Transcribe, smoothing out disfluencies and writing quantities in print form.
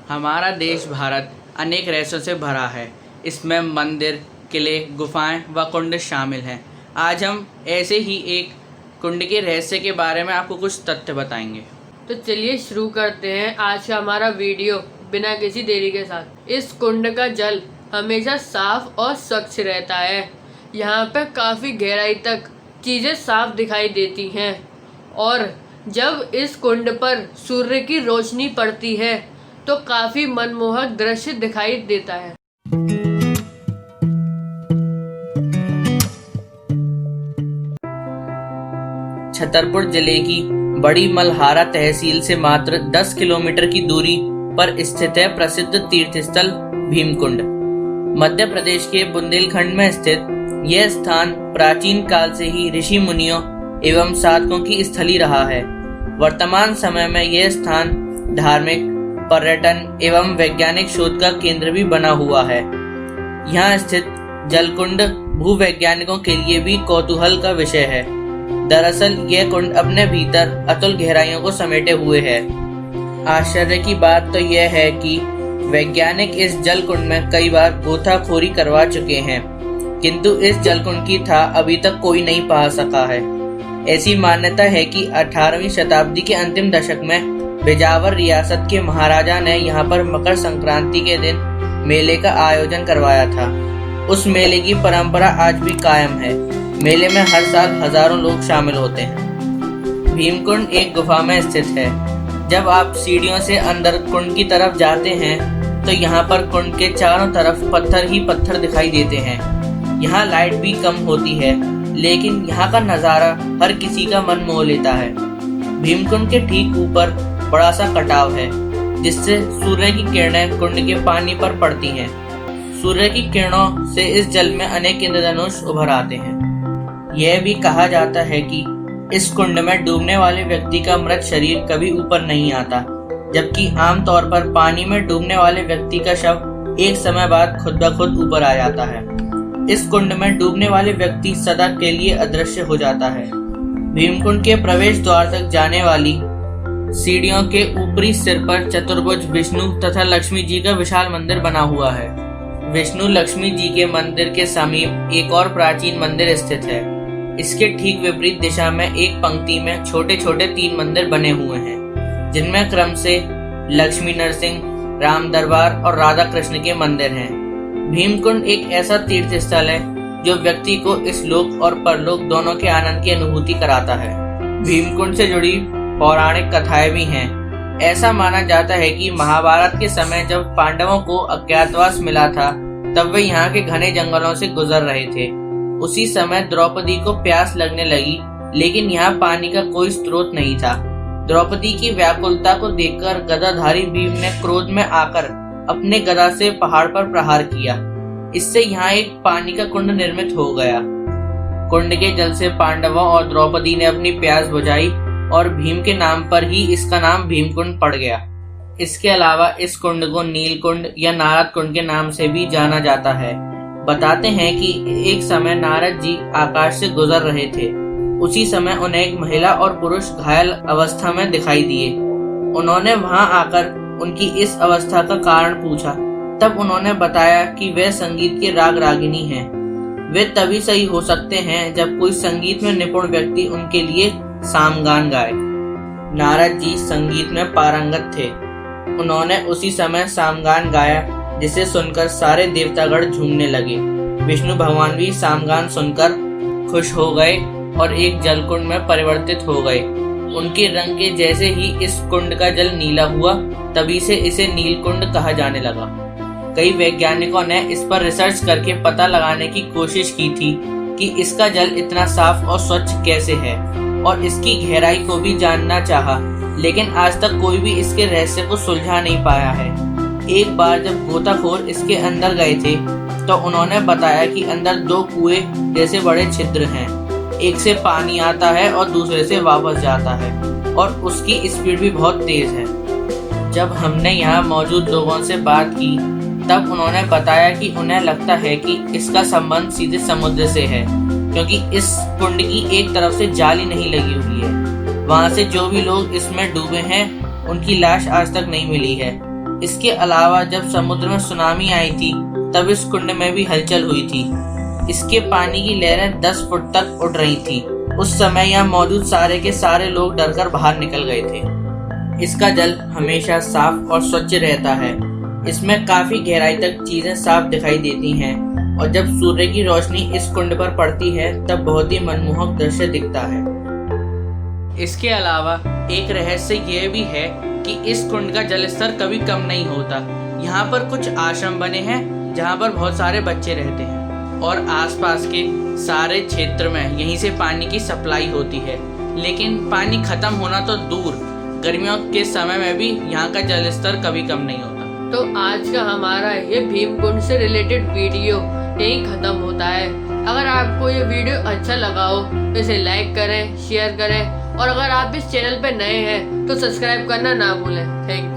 हमारा देश भारत अनेक रहस्यों से भरा है। इसमें मंदिर, किले, गुफाएं व कुंड शामिल हैं। आज हम ऐसे ही एक कुंड के रहस्य के बारे में आपको कुछ तथ्य बताएंगे। तो चलिए शुरू करते हैं आज का हमारा वीडियो बिना किसी देरी के साथ। इस कुंड का जल हमेशा साफ और स्वच्छ रहता है। यहाँ पर काफ़ी गहराई तक चीज़ें साफ दिखाई देती हैं और जब इस कुंड पर सूर्य की रोशनी पड़ती है तो काफ़ी मनमोहक दृश्य दिखाई देता है। छतरपुर जिले की बड़ी मल्हारा तहसील से मात्र 10 किलोमीटर की दूरी पर स्थित है प्रसिद्ध तीर्थस्थल भीमकुंड। मध्य प्रदेश के बुंदेलखंड में स्थित यह स्थान प्राचीन काल से ही ऋषि मुनियों एवं साधकों की स्थली रहा है। वर्तमान समय में यह स्थान धार्मिक, पर्यटन एवं वैज्ञानिक शोध का केंद्र भी बना हुआ है। यहाँ स्थित जलकुंड भूवैज्ञानिकों के लिए भी कौतूहल का विषय है। दरअसल यह कुंड अपने भीतर अतुल गहराइयों को समेटे हुए है। आश्चर्य की बात तो यह है कि वैज्ञानिक इस जल कुंड में कई बार गोताखोरी करवा चुके हैं, किंतु इस जल कुंड की था अभी तक कोई नहीं पा सका है। ऐसी मान्यता है कि 18वीं शताब्दी के अंतिम दशक में बिजावर रियासत के महाराजा ने यहाँ पर मकर संक्रांति के दिन मेले का आयोजन करवाया था। उस मेले की परंपरा आज भी कायम है। मेले में हर साल हजारों लोग शामिल होते हैं। भीमकुंड एक गुफा में स्थित है। जब आप सीढ़ियों से अंदर कुंड की तरफ जाते हैं तो यहाँ पर कुंड के चारों तरफ पत्थर ही पत्थर दिखाई देते हैं। यहाँ लाइट भी कम होती है, लेकिन यहाँ का नज़ारा हर किसी का मन मोह लेता है। भीमकुंड के ठीक ऊपर बड़ा सा कटाव है, जिससे सूर्य की किरणें कुंड के पानी पर पड़ती हैं। सूर्य की किरणों से इस जल में अनेक इंद्रधनुष उभर आते हैं। यह भी कहा जाता है कि इस कुंड में डूबने वाले व्यक्ति का मृत शरीर कभी ऊपर नहीं आता, जबकि आमतौर पर पानी में डूबने वाले व्यक्ति का शव एक समय बाद खुद ब खुद ऊपर आ जाता है। इस कुंड में डूबने वाले व्यक्ति सदा के लिए अदृश्य हो जाता है। भीमकुंड के प्रवेश द्वार तक जाने वाली सीढ़ियों के ऊपरी सिर पर चतुर्भुज विष्णु तथा लक्ष्मी जी का विशाल मंदिर बना हुआ है। विष्णु लक्ष्मी जी के मंदिर के समीप एक और प्राचीन मंदिर स्थित है। इसके ठीक विपरीत दिशा में एक पंक्ति में छोटे छोटे 3 मंदिर बने हुए हैं, जिनमें क्रम से लक्ष्मी नरसिंह, राम दरबार और राधा कृष्ण के मंदिर हैं। भीमकुंड एक ऐसा तीर्थ स्थल है जो व्यक्ति को इस लोक और परलोक दोनों के आनंद की अनुभूति कराता है। भीमकुंड से जुड़ी पौराणिक कथाएं भी हैं। ऐसा माना जाता है कि महाभारत के समय जब पांडवों को अज्ञातवास मिला था, तब वे यहाँ के घने जंगलों से गुजर रहे थे। उसी समय द्रौपदी को प्यास लगने लगी, लेकिन यहाँ पानी का कोई स्रोत नहीं था। द्रौपदी की व्याकुलता को देखकर गदाधारी भीम ने क्रोध में आकर अपने गदा से पहाड़ पर प्रहार किया। इससे यहाँ एक पानी का कुंड निर्मित हो गया। कुंड के जल से पांडवों और द्रौपदी ने अपनी प्यास बुझाई और भीम के नाम पर ही इसका नाम भीमकुंड पड़ गया। इसके अलावा इस कुंड को नीलकुंड या नारद कुंड के नाम से भी जाना जाता है। बताते हैं कि एक समय नारद जी आकाश से गुजर रहे थे। उसी समय उन्हें एक महिला और पुरुष घायल अवस्था में दिखाई दिए। उन्होंने वहां आकर उनकी इस अवस्था का कारण पूछा। तब उन्होंने बताया कि वे संगीत के राग रागिनी हैं। वे तभी सही हो सकते हैं जब कोई संगीत में निपुण व्यक्ति उनके लिए सामगान गाए। नारद जी संगीत में पारंगत थे। उन्होंने उसी समय सामगान गाया, जिसे सुनकर सारे देवतागण झूमने लगे। विष्णु भगवान भी सामगान सुनकर खुश हो गए और एक जलकुंड में परिवर्तित हो गए। उनके रंग के जैसे ही इस कुंड का जल नीला हुआ, तभी से इसे नीलकुंड कहा जाने लगा। कई वैज्ञानिकों ने इस पर रिसर्च करके पता लगाने की कोशिश की थी कि इसका जल इतना साफ और स्वच्छ कैसे है, और इसकी गहराई को भी जानना चाहा, लेकिन आज तक कोई भी इसके रहस्य को सुलझा नहीं पाया है। एक बार जब गोताखोर इसके अंदर गए थे तो उन्होंने बताया कि अंदर 2 कुएं जैसे बड़े छिद्र हैं। एक से पानी आता है और दूसरे से वापस जाता है, और उसकी स्पीड भी बहुत तेज है। जब हमने यहाँ मौजूद लोगों से बात की, तब उन्होंने बताया कि उन्हें लगता है कि इसका संबंध सीधे समुद्र से है, क्योंकि इस कुंड की एक तरफ से जाली नहीं लगी हुई है। वहाँ से जो भी लोग इसमें डूबे हैं, उनकी लाश आज तक नहीं मिली है। इसके अलावा जब समुद्र में सुनामी आई थी तब इस कुंड में भी हलचल हुई थी। इसके पानी की लहरें 10 फुट तक उठ रही थी। उस समय यहाँ मौजूद सारे के सारे लोग डरकर बाहर निकल गए थे। इसका जल हमेशा साफ और स्वच्छ रहता है। इसमें काफी गहराई तक चीजें साफ दिखाई देती हैं और जब सूर्य की रोशनी इस कुंड पर पड़ती है तब बहुत ही मनमोहक दृश्य दिखता है। इसके अलावा एक रहस्य यह भी है कि इस कुंड का जल स्तर कभी कम नहीं होता। यहाँ पर कुछ आश्रम बने हैं जहाँ पर बहुत सारे बच्चे रहते हैं और आसपास के सारे क्षेत्र में यहीं से पानी की सप्लाई होती है। लेकिन पानी खत्म होना तो दूर, गर्मियों के समय में भी यहाँ का जल स्तर कभी कम नहीं होता। तो आज का हमारा ये भीमकुंड से रिलेटेड वीडियो यही खत्म होता है। अगर आपको ये वीडियो अच्छा लगा हो तो इसे लाइक करें, शेयर करें और अगर आप इस चैनल पे नए हैं तो सब्सक्राइब करना ना भूलें। Thank you.